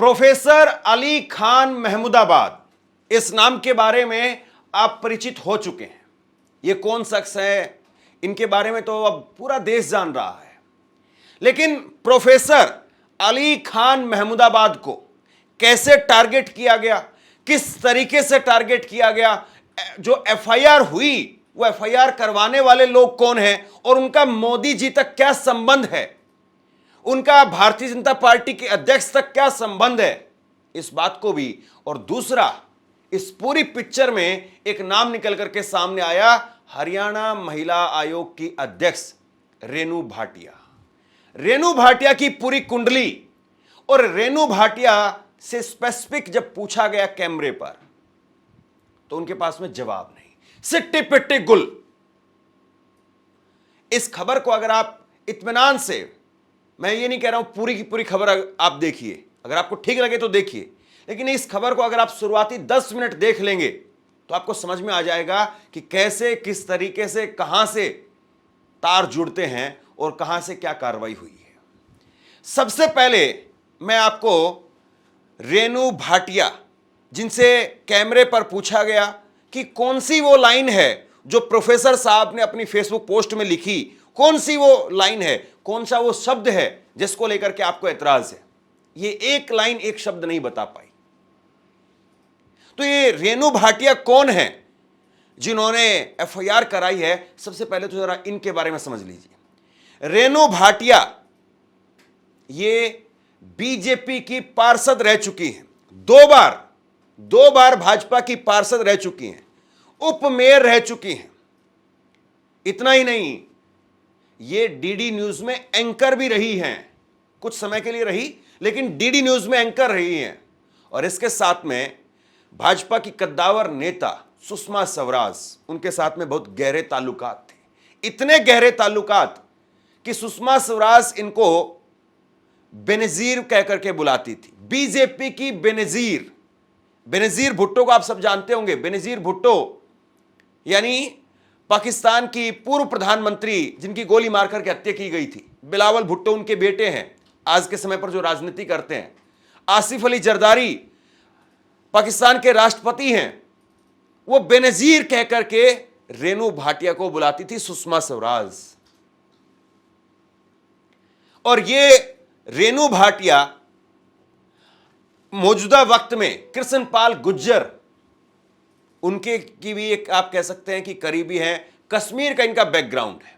Professor Ali Khan Mahmudabad, इस नाम के बारे में आप परिचित हो चुके हैं। ये कौन शख्स है, इनके बारे में तो अब पूरा देश जान रहा है। लेकिन प्रोफेसर अली खान महमूदाबाद को कैसे टारगेट किया गया, किस तरीके से टारगेट किया गया, जो एफआईआर हुई वो एफआईआर करवाने वाले लोग कौन हैं और उनका मोदी जी तक क्या संबंध है, उनका भारतीय जनता पार्टी के अध्यक्ष तक क्या संबंध है, इस बात को भी, और दूसरा, इस पूरी पिक्चर में एक नाम निकल करके सामने आया, हरियाणा महिला आयोग की अध्यक्ष रेणु भाटिया। रेणु भाटिया की पूरी कुंडली, और रेणु भाटिया से स्पेसिफिक जब पूछा गया कैमरे पर तो उनके पास में जवाब नहीं, सिट्टी पिट्टी गुल। इस खबर को अगर आप इत्मीनान से, मैं ये नहीं कह रहा हूं पूरी की पूरी खबर आप देखिए, अगर आपको ठीक लगे तो देखिए, लेकिन इस खबर को अगर आप शुरुआती 10 मिनट देख लेंगे तो आपको समझ में आ जाएगा कि कैसे, किस तरीके से, कहां से तार जुड़ते हैं और कहां से क्या कार्रवाई हुई है। सबसे पहले मैं आपको रेणु भाटिया, जिनसे कैमरे पर पूछा गया कि कौन सी वो लाइन है जो प्रोफेसर साहब ने अपनी फेसबुक पोस्ट में लिखी, कौन सी वो लाइन है, कौन सा वो शब्द है जिसको लेकर के आपको एतराज है, ये एक लाइन, एक शब्द नहीं बता पाई। तो ये रेणु भाटिया कौन है जिन्होंने एफआईआर कराई है? सबसे पहले तो जरा इनके बारे में समझ लीजिए। रेणु भाटिया ये बीजेपी की पार्षद रह चुकी हैं, दो बार भाजपा की पार्षद रह चुकी हैं, उप मेयर रह चुकी हैं। इतना ही नहीं, ये डीडी न्यूज में एंकर भी रही हैं, कुछ समय के लिए रही, लेकिन डीडी न्यूज में एंकर रही हैं। और इसके साथ में भाजपा की कद्दावर नेता सुषमा स्वराज, उनके साथ में बहुत गहरे ताल्लुकात थे, इतने गहरे ताल्लुकात कि सुषमा स्वराज इनको बेनजीर कहकर के बुलाती थी। बीजेपी की बेनजीर भुट्टो को आप सब जानते होंगे। बेनजीर भुट्टो यानी पाकिस्तान की पूर्व प्रधानमंत्री जिनकी गोली मारकर के हत्या की गई थी, बिलावल भुट्टो उनके बेटे हैं, आज के समय पर जो राजनीति करते हैं। आसिफ अली जरदारी पाकिस्तान के राष्ट्रपति हैं, वो बेनजीर कहकर के रेणु भाटिया को बुलाती थी सुषमा स्वराज। और ये रेणु भाटिया मौजूदा वक्त में कृष्णपाल गुर्जर, उनके की भी एक आप कह सकते हैं कि करीबी हैं, कश्मीर का इनका बैकग्राउंड है।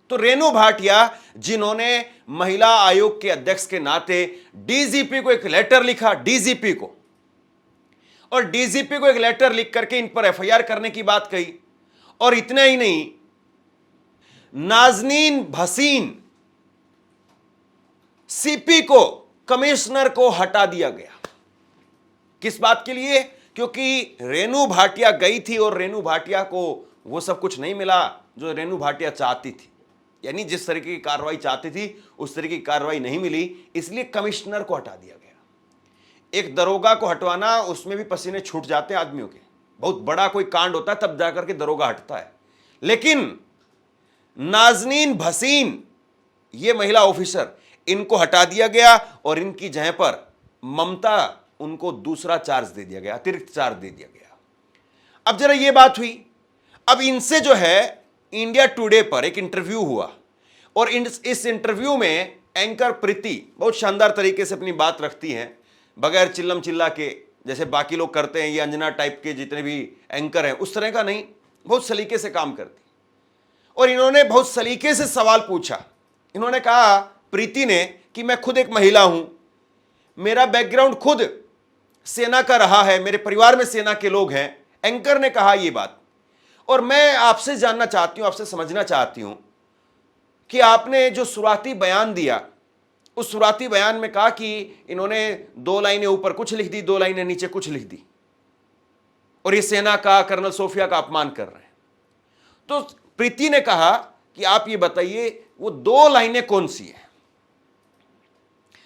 तो रेणु भाटिया जिन्होंने महिला आयोग के अध्यक्ष के नाते डीजीपी को एक लेटर लिखा, डीजीपी को, और डीजीपी को एक लेटर लिख करके इन पर एफआईआर करने की बात कही। और इतना ही नहीं, नाजनीन भसीन सीपी को, कमिश्नर को हटा दिया गया। किस बात के लिए? क्योंकि रेणु भाटिया गई थी और रेणु भाटिया को वो सब कुछ नहीं मिला जो रेणु भाटिया चाहती थी, यानी जिस तरीके की कार्रवाई चाहती थी उस तरीके की कार्रवाई नहीं मिली, इसलिए कमिश्नर को हटा दिया गया। एक दरोगा को हटवाना, उसमें भी पसीने छूट जाते हैं आदमियों के, बहुत बड़ा कोई कांड होता है तब जाकर के दरोगा हटता है। लेकिन नाजनीन भसीन, ये महिला ऑफिसर, इनको हटा दिया गया और इनकी जगह पर ममता, उनको दूसरा चार्ज दे दिया गया, अतिरिक्त चार्ज दे दिया गया। अब जरा ये बात हुई, अब इनसे जो है इंडिया टुडे पर एक इंटरव्यू हुआ और इस इंटरव्यू में एंकर प्रीति बहुत शानदार तरीके से अपनी बात रखती हैं, बगैर चिल्लम चिल्ला के, जैसे बाकी लोग करते हैं, ये अंजना टाइप के जितने भी एंकर हैं उस तरह का नहीं, बहुत सलीके से काम करती। और इन्होंने बहुत सलीके से सवाल पूछा। इन्होंने कहा, प्रीति ने, कि मैं खुद एक महिला हूं, मेरा बैकग्राउंड खुद सेना का रहा है, मेरे परिवार में सेना के लोग हैं। एंकर ने कहा ये बात, और मैं आपसे जानना चाहती हूं, आपसे समझना चाहती हूं कि आपने जो शुरुआती बयान दिया, उस शुरुआती बयान में कहा कि इन्होंने 2 लाइनें ऊपर कुछ लिख दी, 2 लाइनें नीचे कुछ लिख दी, और ये सेना का, कर्नल सोफिया का अपमान कर रहे हैं। तो प्रीति ने कहा कि आप ये बताइए, वो 2 लाइनें कौन सी हैं,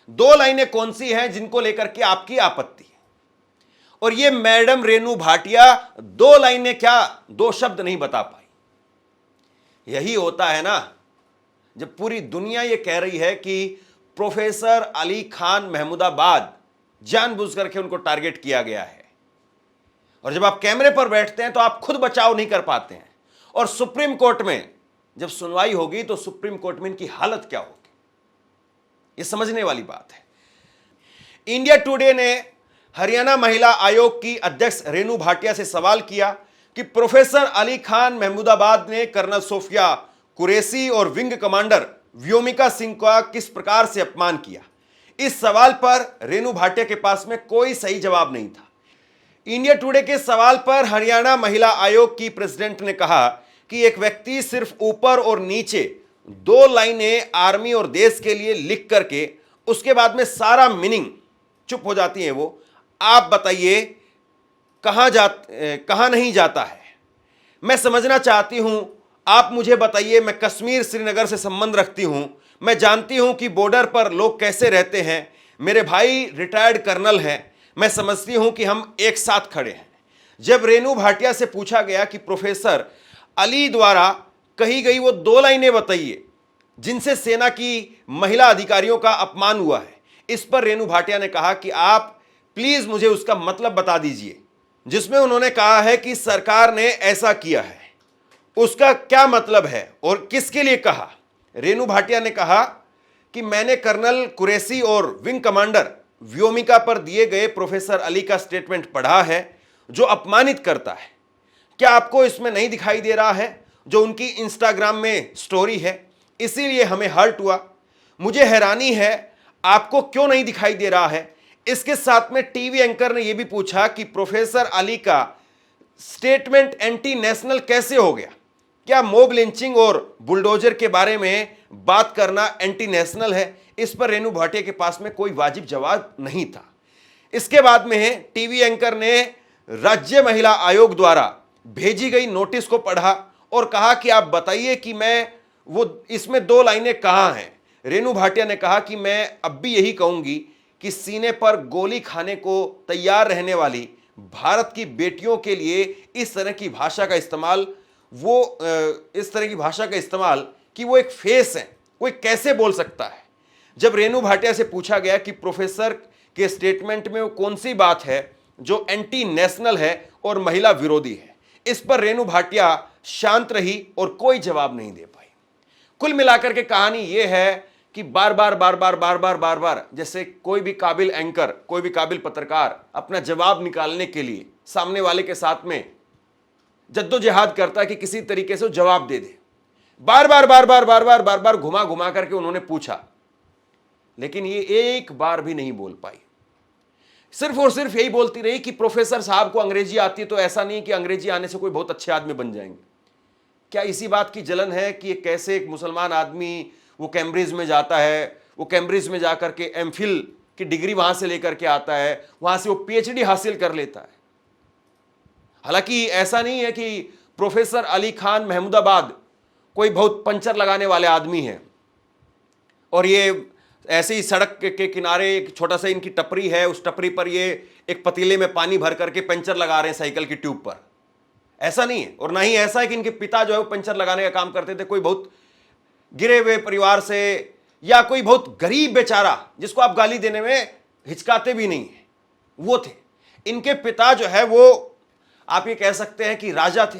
2 लाइनें कौन सी हैं जिनको लेकर के आपकी आपत्ति है? और ये मैडम रेणु भाटिया 2 लाइनें क्या, 2 शब्द नहीं बता पाई। यही होता है ना, जब पूरी दुनिया ये कह रही है कि प्रोफेसर अली खान महमूदाबाद जानबूझ करके उनको टारगेट किया गया है। और जब आप कैमरे पर बैठते हैं तो आप खुद बचाव नहीं कर पाते हैं, और सुप्रीम कोर्ट में जब सुनवाई होगी तो सुप्रीम कोर्ट में इनकी हालत क्या होगी, यह समझने वाली बात है। इंडिया टुडे ने हरियाणा महिला आयोग की अध्यक्ष रेनू भाटिया से सवाल किया कि प्रोफेसर अली खान महमूदाबाद ने कर्नल सोफिया कुरैशी और विंग कमांडर व्योमिका सिंह का किस प्रकार से अपमान किया। इस सवाल पर रेनू भाटिया के पास में कोई सही जवाब नहीं था। इंडिया टुडे के सवाल पर हरियाणा महिला आयोग की प्रेसिडेंट ने कहा कि एक व्यक्ति सिर्फ ऊपर और नीचे 2 लाइनें आर्मी और देश के लिए लिख करके उसके बाद में सारा मीनिंग चुप हो जाती है। वो आप बताइए कहां नहीं जाता है। मैं समझना चाहती हूं, आप मुझे बताइए। मैं कश्मीर श्रीनगर से संबंध रखती हूं, मैं जानती हूं कि बॉर्डर पर लोग कैसे रहते हैं। मेरे भाई रिटायर्ड कर्नल हैं, मैं समझती हूं कि हम एक साथ खड़े हैं। जब रेनू भाटिया से पूछा गया कि प्रोफेसर अली द्वारा कही गई वो 2 लाइनें बताइए जिनसे सेना की महिला अधिकारियों का अपमान हुआ है, इस पर रेनू भाटिया ने कहा कि आप प्लीज मुझे उसका मतलब बता दीजिए। जिसमें उन्होंने कहा है कि सरकार ने ऐसा किया है, उसका क्या मतलब है और किसके लिए कहा। रेनू भाटिया ने कहा कि मैंने कर्नल कुरैशी और विंग कमांडर व्योमिका पर दिए गए प्रोफेसर अली का स्टेटमेंट पढ़ा है जो अपमानित करता है। क्या आपको इसमें नहीं दिखाई दे रहा है जो उनकी इंस्टाग्राम में स्टोरी है, इसीलिए हमें हर्ट हुआ। मुझे हैरानी है आपको क्यों नहीं दिखाई दे रहा है। इसके साथ में टीवी एंकर ने यह भी पूछा कि प्रोफेसर अली का स्टेटमेंट एंटी नेशनल कैसे हो गया। क्या मॉब लिंचिंग और बुलडोजर के बारे में बात करना एंटी नेशनल है। इस पर रेनू भाटिया के पास में कोई वाजिब जवाब नहीं था। इसके बाद में टीवी एंकर ने राज्य महिला आयोग द्वारा भेजी गई नोटिस को पढ़ा और कहा कि आप बताइए कि मैं वो इसमें 2 लाइनें कहां हैं। रेनू भाटिया ने कहा कि मैं अब भी यही कहूंगी कि सीने पर गोली खाने को तैयार रहने वाली भारत की बेटियों के लिए इस तरह की भाषा का इस्तेमाल कि वो एक फेस है, कोई कैसे बोल सकता है। जब रेनू भाटिया से पूछा गया कि प्रोफेसर के स्टेटमेंट में वो कौन सी बात है जो एंटी नेशनल है और महिला विरोधी है, इस पर रेनू भाटिया शांत रही और कोई जवाब नहीं दे पाई। कुल मिलाकर के कहानी यह है कि बार बार जैसे कोई भी काबिल एंकर, कोई भी काबिल पत्रकार अपना जवाब निकालने के लिए सामने वाले के साथ में जद्दोजहद करता है कि किसी तरीके से वो जवाब दे दे। बार बार घुमा घुमा करके उन्होंने पूछा, लेकिन ये एक बार भी नहीं बोल पाई। सिर्फ और सिर्फ यही बोलती रही कि प्रोफेसर साहब को अंग्रेजी आती है, तो ऐसा नहीं कि अंग्रेजी आने से कोई बहुत अच्छे आदमी बन जाएंगे। क्या इसी बात की जलन है कि कैसे एक मुसलमान आदमी वो कैम्ब्रिज में जाता है, वो कैम्ब्रिज में जाकर के एमफिल की डिग्री वहां से लेकर के आता है, वहां से वो पीएचडी हासिल कर लेता है। हालांकि ऐसा नहीं है कि प्रोफेसर अली खान महमूदाबाद कोई बहुत पंचर लगाने वाले आदमी हैं और ये ऐसे ही सड़क के किनारे एक छोटा सा इनकी टपरी है, उस टपरी पर ये एक पतीले में पानी भर करके पंचर लगा रहे हैं साइकिल की ट्यूब पर। ऐसा नहीं है। और ना ही ऐसा है कि इनके पिता जो है वो पंचर लगाने का काम करते थे, कोई बहुत गिरे हुए परिवार से या कोई बहुत गरीब बेचारा जिसको आप गाली देने में हिचकाते भी नहीं है, वो थे। इनके पिता जो है वो आप ये कह सकते हैं कि राजा थे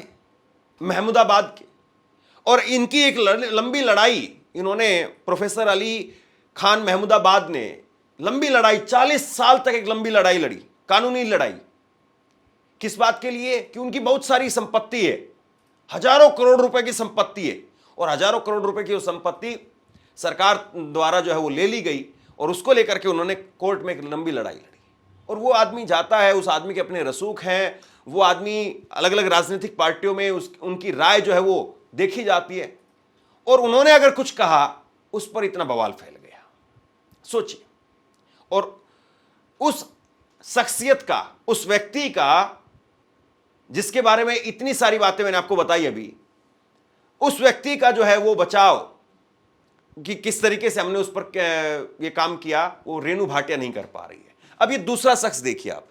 महमूदाबाद के, और इनकी एक लंबी लड़ाई इन्होंने प्रोफेसर अली खान महमूदाबाद ने लंबी लड़ाई 40 साल तक एक लंबी लड़ाई लड़ी, कानूनी लड़ाई। किस बात के लिए? कि उनकी बहुत सारी संपत्ति है, हजारों करोड़ रुपए की संपत्ति है, और हजारों करोड़ रुपए की वो संपत्ति सरकार द्वारा जो है वो ले ली गई, और उसको लेकर के उन्होंने कोर्ट में एक लंबी लड़ाई लड़ी। और वो आदमी जाता है, उस आदमी के अपने रसूख हैं, वो आदमी अलग अलग राजनीतिक पार्टियों में उनकी राय जो है वो देखी जाती है, और उन्होंने अगर कुछ कहा उस पर इतना बवाल फैल गया। सोचिए। और उस शख्सियत का, उस व्यक्ति का जिसके बारे में इतनी सारी बातें मैंने आपको बताई अभी, उस व्यक्ति का जो है वो बचाव कि किस तरीके से हमने उस पर ये काम किया, वो रेनू भाटिया नहीं कर पा रही है। अब ये दूसरा शख्स देखिए आप,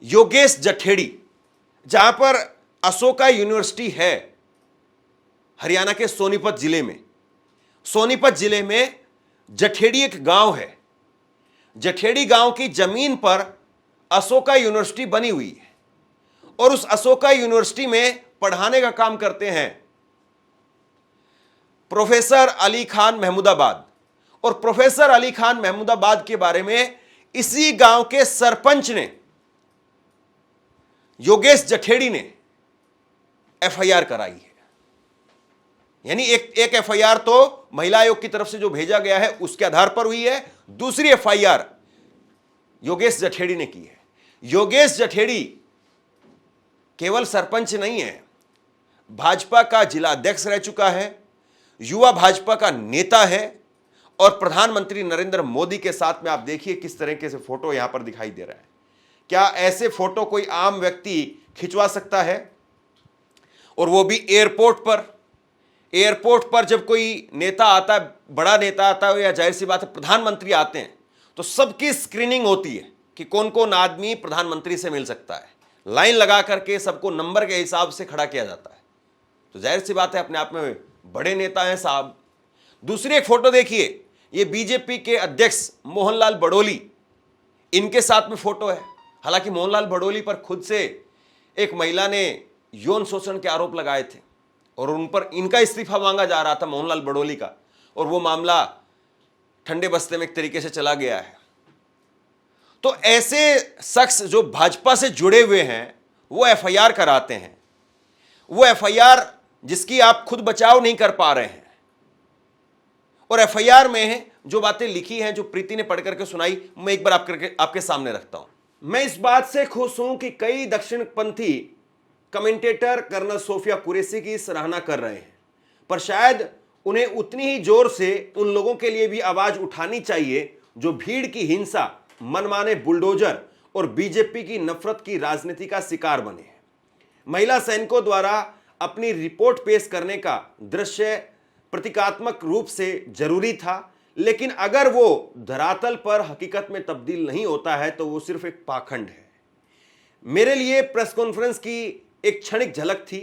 योगेश जठेड़ी, जहां पर अशोका यूनिवर्सिटी है हरियाणा के सोनीपत जिले में। सोनीपत जिले में जठेड़ी एक गांव है। जठेड़ी गांव की जमीन पर अशोका यूनिवर्सिटी बनी हुई है और उस अशोका यूनिवर्सिटी में पढ़ाने का काम करते हैं प्रोफेसर अली खान महमूदाबाद। और प्रोफेसर अली खान महमूदाबाद के बारे में इसी गांव के सरपंच ने, योगेश जठेड़ी ने एफआईआर कराई है। यानी एक एफआईआर तो महिला आयोग की तरफ से जो भेजा गया है उसके आधार पर हुई है, दूसरी एफआईआर योगेश जठेड़ी ने की है। योगेश जठेड़ी केवल सरपंच नहीं है, भाजपा का जिला अध्यक्ष रह चुका है, युवा भाजपा का नेता है और प्रधानमंत्री नरेंद्र मोदी के साथ में आप देखिए किस तरीके से फोटो यहां पर दिखाई दे रहा है। क्या ऐसे फोटो कोई आम व्यक्ति खिंचवा सकता है? और वो भी एयरपोर्ट पर। एयरपोर्ट पर जब कोई नेता आता है, बड़ा नेता आता है या जाहिर सी बात है प्रधानमंत्री आते हैं, तो सबकी स्क्रीनिंग होती है कि कौन कौन आदमी प्रधानमंत्री से मिल सकता है। लाइन लगा करके सबको नंबर के हिसाब से खड़ा किया जाता है। तो जाहिर सी बात है अपने आप में बड़े नेता हैं साहब। दूसरी एक फोटो देखिए, ये बीजेपी के अध्यक्ष मोहनलाल बड़ोली, इनके साथ में फोटो है। हालांकि मोहनलाल बड़ोली पर खुद से एक महिला ने यौन शोषण के आरोप लगाए थे और उन पर इनका इस्तीफा मांगा जा रहा था, मोहनलाल बड़ोली का, और वो मामला ठंडे बस्ते में एक तरीके से चला गया है। तो ऐसे शख्स जो भाजपा से जुड़े हुए हैं वो एफआईआर कराते हैं। वो एफआईआर जिसकी आप खुद बचाव नहीं कर पा रहे हैं। और एफआईआर में जो बातें लिखी हैं, जो प्रीति ने पढ़ करके सुनाई, मैं एक बार आपके सामने रखता हूं। मैं इस बात से खुश हूं कि कई दक्षिणपंथी कमेंटेटर कर्नल सोफिया कुरैशी की सराहना कर रहे हैं, पर शायद उन्हें उतनी ही जोर से उन लोगों के लिए भी आवाज उठानी चाहिए जो भीड़ की हिंसा, मनमाने बुलडोजर और बीजेपी की नफरत की राजनीति का शिकार बने हैं। महिला सैनिकों द्वारा अपनी रिपोर्ट पेश करने का दृश्य प्रतीकात्मक रूप से जरूरी था, लेकिन अगर वो धरातल पर हकीकत में तब्दील नहीं होता है तो वो सिर्फ एक पाखंड है। मेरे लिए प्रेस कॉन्फ्रेंस की एक क्षणिक झलक थी,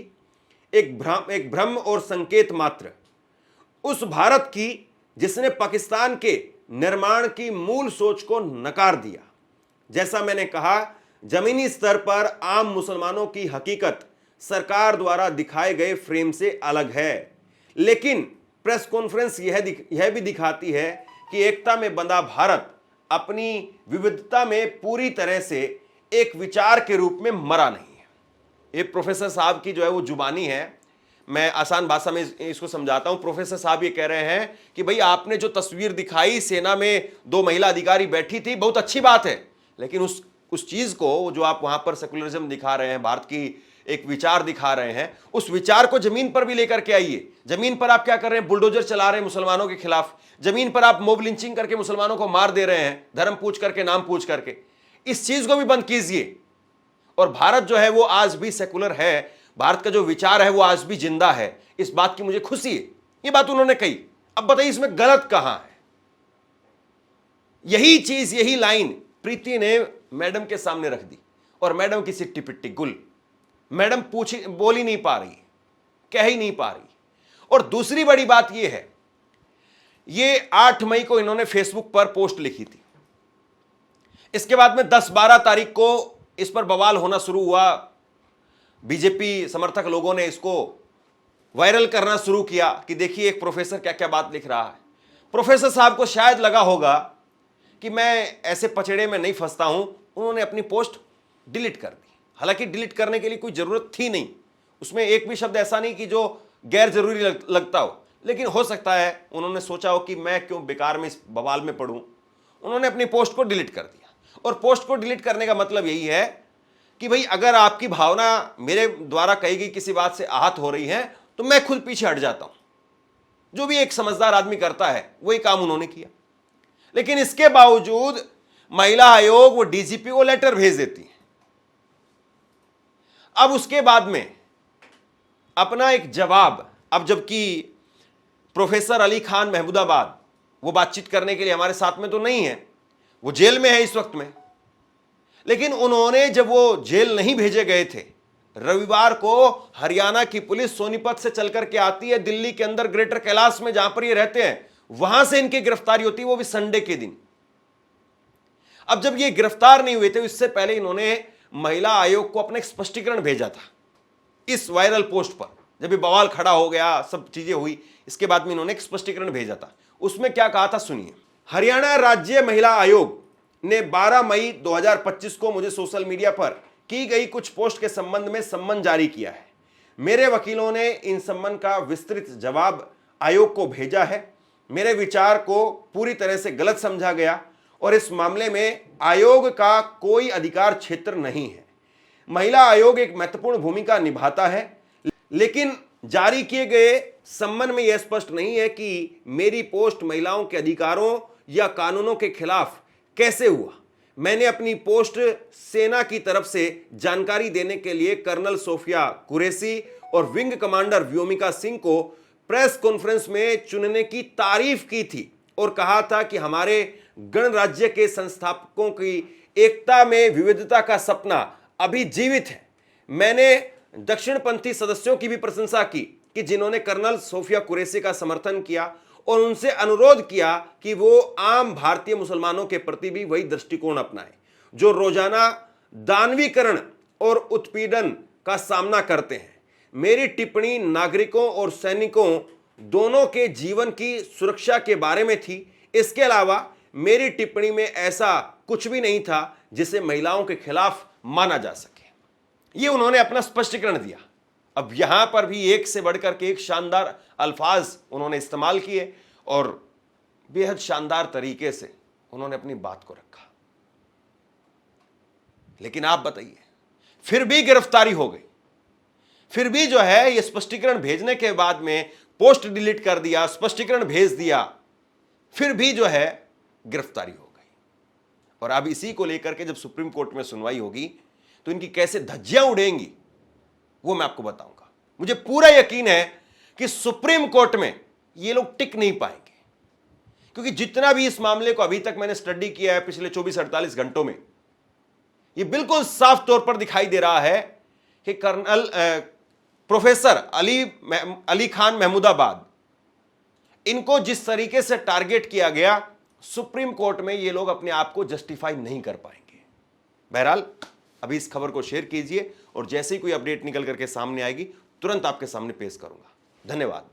एक भ्रम और संकेत मात्र उस भारत की जिसने पाकिस्तान के निर्माण की मूल सोच को नकार दिया। जैसा मैंने कहा, जमीनी स्तर पर आम मुसलमानों की हकीकत सरकार द्वारा दिखाए गए फ्रेम से अलग है, लेकिन प्रेस कॉन्फ्रेंस यह भी दिखाती है कि एकता में बंधा भारत अपनी विविधता में पूरी तरह से एक विचार के रूप में मरा नहीं है। ये प्रोफेसर साहब की जो है वो जुबानी है, मैं आसान भाषा में इसको समझाता हूं। प्रोफेसर साहब ये कह रहे हैं कि भाई आपने जो तस्वीर दिखाई, सेना में 2 महिला अधिकारी बैठी थी, बहुत अच्छी बात है, लेकिन उस चीज को जो आप वहां पर सेकुलरिज्म दिखा रहे हैं, भारत की एक विचार दिखा रहे हैं, उस विचार को जमीन पर भी लेकर के आइए। जमीन पर आप क्या कर रहे हैं? बुलडोजर चला रहे हैं मुसलमानों के खिलाफ। जमीन पर आप मोब लिंचिंग करके मुसलमानों को मार दे रहे हैं, धर्म पूछ करके, नाम पूछ करके। इस चीज को भी बंद कीजिए। और भारत जो है वो आज भी सेकुलर है, भारत का जो विचार है वो आज भी जिंदा है। इस बात की मुझे खुशी है। ये बात उन्होंने कही। अब बताइए इसमें गलत कहां है? यही चीज, यही लाइन प्रीति ने मैडम के सामने रख दी और मैडम की सिट्टी पिट्टी गुल। मैडम बोल ही नहीं पा रही, कह ही नहीं पा रही। और दूसरी बड़ी बात यह है, ये 8 मई को इन्होंने फेसबुक पर पोस्ट लिखी थी। इसके बाद में 10-12 तारीख को इस पर बवाल होना शुरू हुआ। बीजेपी समर्थक लोगों ने इसको वायरल करना शुरू किया कि देखिए एक प्रोफेसर क्या क्या बात लिख रहा है। प्रोफेसर साहब को शायद लगा होगा कि मैं ऐसे पचड़े में नहीं फंसता हूं, उन्होंने अपनी पोस्ट डिलीट कर दी। हालांकि डिलीट करने के लिए कोई जरूरत थी नहीं, उसमें एक भी शब्द ऐसा नहीं कि जो गैर जरूरी लगता हो, लेकिन हो सकता है उन्होंने सोचा हो कि मैं क्यों बेकार में इस बवाल में पड़ूं। उन्होंने अपनी पोस्ट को डिलीट कर दिया। और पोस्ट को डिलीट करने का मतलब यही है कि भाई अगर आपकी भावना मेरे द्वारा कही गई किसी बात से आहत हो रही है तो मैं खुद पीछे हट जाता हूं। जो भी एक समझदार आदमी करता है वही काम उन्होंने किया। लेकिन इसके बावजूद महिला आयोग वो डीजीपी को लेटर भेज देती है। अब उसके बाद में अपना एक जवाब, अब जबकि प्रोफेसर अली खान महमूदाबाद वो बातचीत करने के लिए हमारे साथ में तो नहीं है, वो जेल में है इस वक्त में, लेकिन उन्होंने जब वो जेल नहीं भेजे गए थे, रविवार को हरियाणा की पुलिस सोनीपत से चल करके आती है दिल्ली के अंदर ग्रेटर कैलाश में जहां पर ये रहते हैं, वहां से इनकी गिरफ्तारी होती है, वो भी संडे के दिन। अब जब ये गिरफ्तार नहीं हुए थे, इससे पहले इन्होंने महिला आयोग को अपना एक स्पष्टीकरण भेजा था इस वायरल पोस्ट पर। जब ये बवाल खड़ा हो गया, सब चीजें हुई, इसके बाद में इन्होंने एक स्पष्टीकरण भेजा था। उसमें क्या कहा था सुनिए। हरियाणा राज्य महिला आयोग ने 12 मई 2025 को मुझे सोशल मीडिया पर की गई कुछ पोस्ट के संबंध में सम्मन जारी किया है। मेरे वकीलों ने इन सम्मन का विस्तृत जवाब आयोग को भेजा है। मेरे विचार को पूरी तरह से गलत समझा गया और इस मामले में आयोग का कोई अधिकार क्षेत्र नहीं है। महिला आयोग एक महत्वपूर्ण भूमिका निभाता है, लेकिन जारी किए गए सम्मन में यह स्पष्ट नहीं है कि मेरी पोस्ट महिलाओं के अधिकारों या कानूनों के खिलाफ कैसे हुआ। मैंने अपनी पोस्ट सेना की तरफ से जानकारी देने के लिए कर्नल सोफिया कुरैशी और विंग कमांडर व्योमिका सिंह को प्रेस कॉन्फ्रेंस में चुनने की तारीफ की थी और कहा था कि हमारे गणराज्य के संस्थापकों की एकता में विविधता का सपना अभी जीवित है। मैंने दक्षिणपंथी सदस्यों की भी प्रशंसा की कि जिन्होंने कर्नल सोफिया कुरैशी का समर्थन किया और उनसे अनुरोध किया कि वो आम भारतीय मुसलमानों के प्रति भी वही दृष्टिकोण अपनाएं जो रोजाना दानवीकरण और उत्पीड़न का सामना करते हैं। मेरी टिप्पणी नागरिकों और सैनिकों दोनों के जीवन की सुरक्षा के बारे में थी। इसके अलावा मेरी टिप्पणी में ऐसा कुछ भी नहीं था जिसे महिलाओं के खिलाफ माना जा सके। ये उन्होंने अपना स्पष्टीकरण दिया। अब यहां पर भी एक से बढ़कर के एक शानदार अल्फाज उन्होंने इस्तेमाल किए और बेहद शानदार तरीके से उन्होंने अपनी बात को रखा। लेकिन आप बताइए, फिर भी गिरफ्तारी हो गई, फिर भी जो है ये स्पष्टीकरण भेजने के बाद में पोस्ट डिलीट कर दिया, स्पष्टीकरण भेज दिया, फिर भी जो है गिरफ्तारी हो गई। और अब इसी को लेकर के जब सुप्रीम कोर्ट में सुनवाई होगी तो इनकी कैसे धज्जियां उड़ेंगी वो मैं आपको बताऊंगा। मुझे पूरा यकीन है कि सुप्रीम कोर्ट में ये लोग टिक नहीं पाएंगे, क्योंकि जितना भी इस मामले को अभी तक मैंने स्टडी किया है पिछले 24-48 घंटों में, ये बिल्कुल साफ तौर पर दिखाई दे रहा है कि कर्नल प्रोफेसर अली खान महमूदाबाद, इनको जिस तरीके से टारगेट किया गया, सुप्रीम कोर्ट में ये लोग अपने आप को जस्टिफाई नहीं कर पाएंगे। बहरहाल अभी इस खबर को शेयर कीजिए और जैसे ही कोई अपडेट निकल करके सामने आएगी तुरंत आपके सामने पेश करूंगा। धन्यवाद।